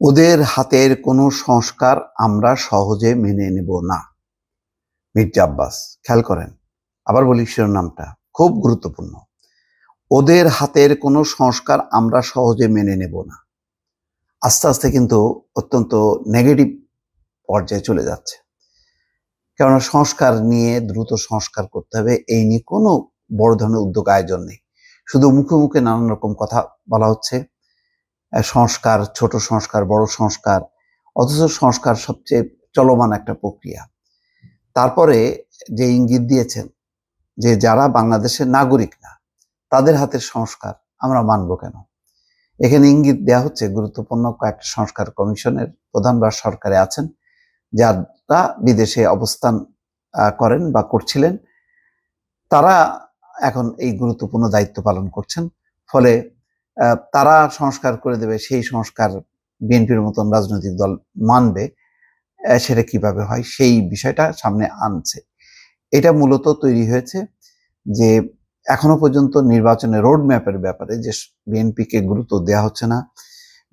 ওদের হাতের কোনো সংস্কার আমরা সহজে মেনে নেব না। মির্জা আব্বাস। খেয়াল করেন, আবার বলি শিরোনামটা খুব গুরুত্বপূর্ণ। ওদের হাতের কোনো সংস্কার আমরা সহজে মেনে নেব না। আস্তে আস্তে কিন্তু অত্যন্ত নেগেটিভ পর্যায়ে চলে যাচ্ছে। কেননা সংস্কার নিয়ে দ্রুত সংস্কার করতে হবে, এই নিয়ে কোনো বড় ধরনের উদ্যোগ আয়োজন নেই। শুধু মুখে মুখে নানান রকম কথা বলা হচ্ছে, সংস্কার, ছোট সংস্কার, বড় সংস্কার, অথচ সংস্কার সবচেয়ে চলমান একটা প্রক্রিয়া। তারপরে যে ইঙ্গিত দিয়েছেন যে যারা বাংলাদেশের নাগরিক না তাদের হাতের সংস্কার আমরা মানব কেন? এখানে ইঙ্গিত দেওয়া হচ্ছে গুরুত্বপূর্ণ কয়েকটা সংস্কার কমিশনের প্রধান বা সরকারে আছেন, যারা বিদেশে অবস্থান করেন বা করছিলেন, তারা এখন এই গুরুত্বপূর্ণ দায়িত্ব পালন করছেন। ফলে তারা সংস্কার করে দেবে, সেই সংস্কার বিএনপির মতন রাজনৈতিক দল মানবে, সেটা কিভাবে হয় সেই বিষয়টা সামনে আনছে। এটা মূলত তৈরি হয়েছে যে এখনো পর্যন্ত নির্বাচনের রোড ম্যাপের ব্যাপারে যে বিএনপিকে গুরুত্ব দেওয়া হচ্ছে না,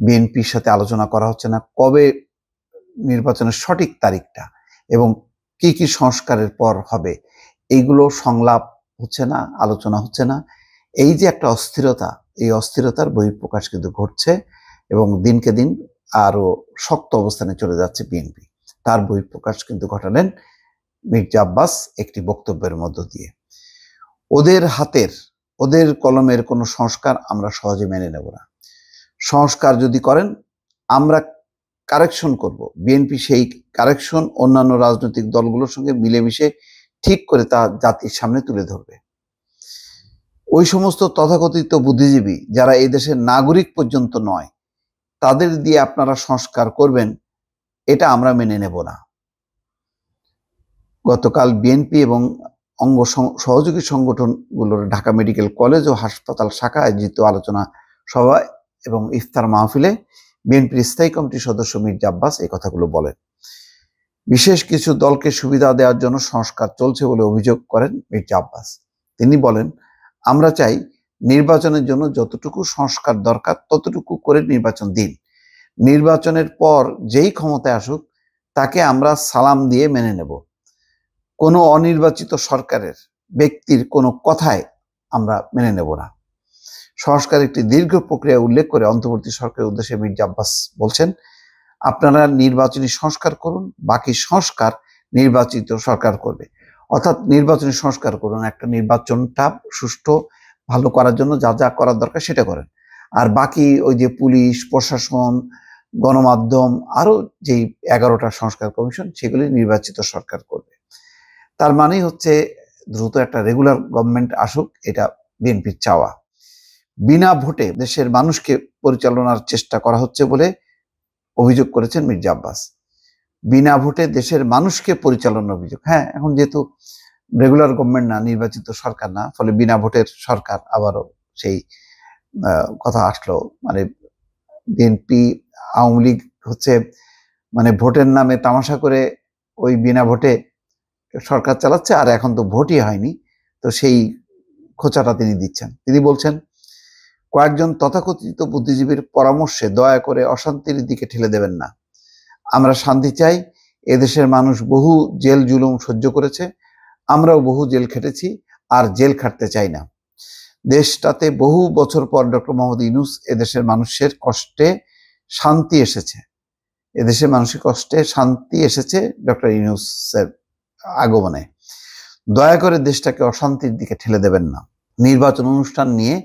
বিএনপির সাথে আলোচনা করা হচ্ছে না কবে নির্বাচনের সঠিক তারিখটা এবং কি কি সংস্কারের পর হবে, এইগুলো সংলাপ হচ্ছে না, আলোচনা হচ্ছে না। এই যে একটা অস্থিরতা, এই অস্থিরতার বহিঃপ্রকাশ কিন্তু ঘটছে এবং দিনকে দিন আরো শক্ত অবস্থানে চলে যাচ্ছে বিএনপি। তার বহিঃপ্রকাশ কিন্তু ঘটালেন মির্জা আব্বাস একটি বক্তব্যের মধ্য দিয়ে। ওদের হাতের, ওদের কলমের কোনো সংস্কার আমরা সহজে মেনে নেব না। সংস্কার যদি করেন আমরা কারেকশন করব, বিএনপি সেই কারেকশন অন্যান্য রাজনৈতিক দলগুলোর সঙ্গে মিলেমিশে ঠিক করে তা জাতির সামনে তুলে ধরবে। ওই সমস্ত তথাকথিত বুদ্ধিজীবী যারা এই দেশের নাগরিক পর্যন্ত নয়, তাদের দিয়ে আপনারা সংস্কার করবেন, এটা আমরা মেনে নেব না। গতকাল বিএনপি এবং অঙ্গ সহযোগী সংগঠনগুলোর ঢাকা মেডিকেল কলেজ ও হাসপাতাল শাখা আয়োজিত আলোচনা সভায় এবং ইফতার মাহফিলে বিএনপির স্থায়ী কমিটির সদস্য মির্জা আব্বাস এই কথাগুলো বলেন। বিশেষ কিছু দলকে সুবিধা দেওয়ার জন্য সংস্কার চলছে বলে অভিযোগ করেন মির্জা আব্বাস। তিনি বলেন, আমরা চাই নির্বাচনের জন্য যতটুকু সংস্কার দরকার ততটুকু করে নির্বাচন দিন। নির্বাচনের পর যেই ক্ষমতায় আসুক তাকে আমরা সালাম দিয়ে মেনে নেব। কোনো অনির্বাচিত সরকারের ব্যক্তির কোনো কথায় আমরা মেনে নেব না। সংস্কার একটি দীর্ঘ প্রক্রিয়া উল্লেখ করে অন্তর্বর্তী সরকারের উদ্দেশ্যে মির্জা আব্বাস বলছেন, আপনারা নির্বাচনী সংস্কার করুন, বাকি সংস্কার নির্বাচিত সরকার করবে। অর্থাৎ নির্বাচনী সংস্কার করুন, একটা নির্বাচনটা সুষ্ঠু ভালো করার জন্য যা যা করার দরকার সেটা করেন, আর বাকি ওই যে পুলিশ, প্রশাসন, গণমাধ্যম, আরো যেই 11টা সংস্কার কমিশন, সেগুলি নির্বাচিত সরকার করবে। তার মানেই হচ্ছে দ্রুত একটা রেগুলার গভর্নমেন্ট আসুক, এটা বিএনপির চাওয়া। বিনা ভোটে দেশের মানুষকে পরিচালনার চেষ্টা করা হচ্ছে বলে অভিযোগ করেছেন মির্জা আব্বাস। বিনা ভোটে দেশের মানুষকে পরিচালনার অভিযোগ। হ্যাঁ, এখন যেহেতু রেগুলার গভর্নমেন্ট না, নির্বাচিত সরকার না, ফলে বিনা ভোটের সরকার, আবারও সেই কথা আসলো। মানে বিএনপি, আওয়ামী লীগ হচ্ছে মানে ভোটের নামে তামাশা করে ওই বিনা ভোটে সরকার চালাচ্ছে, আর এখন তো ভোটই হয়নি, তো সেই খোঁচাটা তিনি দিচ্ছেন। তিনি বলছেন, কয়েকজন তথাকথিত বুদ্ধিজীবীর পরামর্শে দয়া করে অশান্তির দিকে ঠেলে দেবেন না। আমরা শান্তি চাই। এদেশের মানুষ বহু জেল জুলুম সহ্য করেছে, আমরাও বহু জেল খেটেছি, আর জেল খাটতে চাই না। দেশটাতে বহু বছর পর ডক্টর মোহাম্মদ ইউনূস এদেশের মানুষের কষ্টে শান্তি এসেছে, এদেশের মানুষের কষ্টে শান্তি এসেছে ডক্টর ইউনূসের আগমনে। দয়া করে দেশটাকে অশান্তির দিকে ঠেলে দেবেন না। নির্বাচন অনুষ্ঠান নিয়ে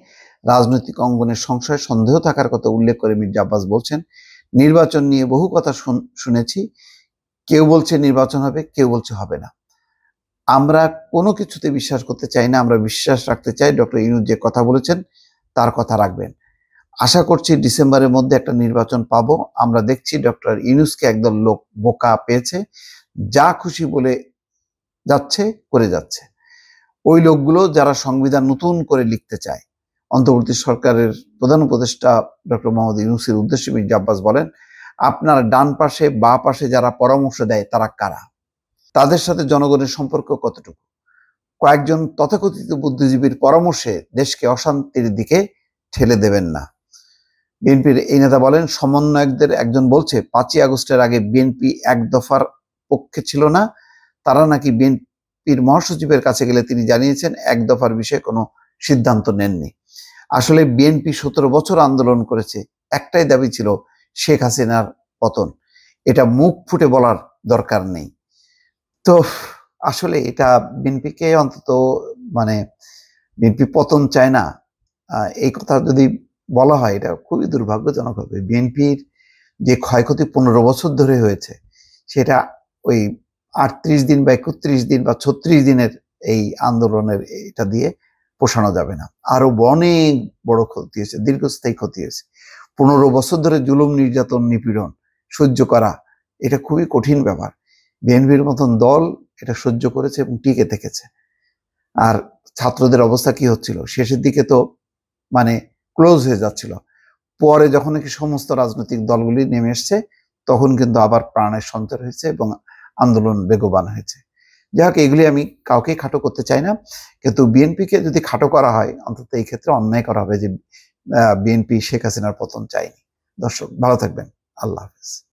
রাজনৈতিক অঙ্গনের সংশয় সন্দেহ থাকার কথা উল্লেখ করে মির্জা আব্বাস বলছেন, নির্বাচন নিয়ে বহু কথা শুনেছি, কেউ বলছে নির্বাচন হবে, কেউ বলছে হবে না। আমরা কোনো কিছুতে বিশ্বাস করতে চাই না, আমরা বিশ্বাস রাখতে চাই ডক্টর ইউনূস যে কথা বলেছেন তার কথা রাখবেন। আশা করছি ডিসেম্বরের মধ্যে একটা নির্বাচন পাবো। আমরা দেখছি ডক্টর ইউনূসকে একদল লোক বোকা পেয়েছে, যা খুশি বলে যাচ্ছে, করে যাচ্ছে। ওই লোকগুলো যারা সংবিধান নতুন করে লিখতে চায়। অন্তর্বর্তী সরকারের প্রধান উপদেষ্টা ডক্টর মোহাম্মদ ইউনূসের উদ্দেশ্যে মির্জা আব্বাস বলেন, আপনার ডান পাশে বা পাশে যারা পরামর্শ দেয় তারা কারা? তাদের সাথে জনগণের সম্পর্ক কতটুকু? কয়েকজন তথাকথিত বুদ্ধিজীবীর পরামর্শে দেশকে অশান্তির দিকে ঠেলে দেবেন না। বিএনপির এই নেতা বলেন, সমন্বয়কদের একজন বলছে 5ই আগস্টের আগে বিএনপি এক দফার পক্ষে ছিল না। তারা নাকি বিএনপির মহাসচিবের কাছে গেলে তিনি জানিয়েছেন এক দফার বিষয়ে কোনো সিদ্ধান্ত নেননি। আসলে বিএনপি 17 বছর আন্দোলন করেছে, একটাই দাবি ছিল শেখ হাসিনার পতন। এটা মুখ ফুটে বলার দরকার নেই। তো আসলে এটা বিএনপিকে অন্তত মানে বিএনপি পতন চায় না, এই কথা যদি বলা হয় এটা খুবই দুর্ভাগ্যজনক হবে। বিএনপির যে ক্ষয়ক্ষতি 15 বছর ধরে হয়েছে সেটা ওই 38 দিন বা 31 দিন বা 36 দিনের এই আন্দোলনের এটা দিয়ে পোষানো যাবে না। আরো অনেক বড় ক্ষতি হয়েছে, দীর্ঘস্থায়ী ক্ষতি হয়েছে। 15 বছর ধরে জুলুম, নির্যাতন, নিপীড়ন সহ্য করা এটা খুবই কঠিন ব্যাপার। বিএনপির মতন দল এটা সহ্য করেছে এবং টিকে থেকেছে। আর ছাত্রদের অবস্থা কি হচ্ছিল শেষের দিকে, তো মানে ক্লোজ হয়ে যাচ্ছিল। পরে যখন নাকি সমস্ত রাজনৈতিক দলগুলি নেমে এসছে তখন কিন্তু আবার প্রাণের সঞ্চার হয়েছে এবং আন্দোলন বেগবান হয়েছে। যাই হোক, এগুলি আমি কাউকে খাটো করতে চাই না, কিন্তু বিএনপিকে যদি খাটো করা হয় অন্তত এই ক্ষেত্রে অন্যায় করা হবে যে বিএনপি শেখ হাসিনার পতন চায়নি। দর্শক ভালো থাকবেন, আল্লাহ হাফেজ।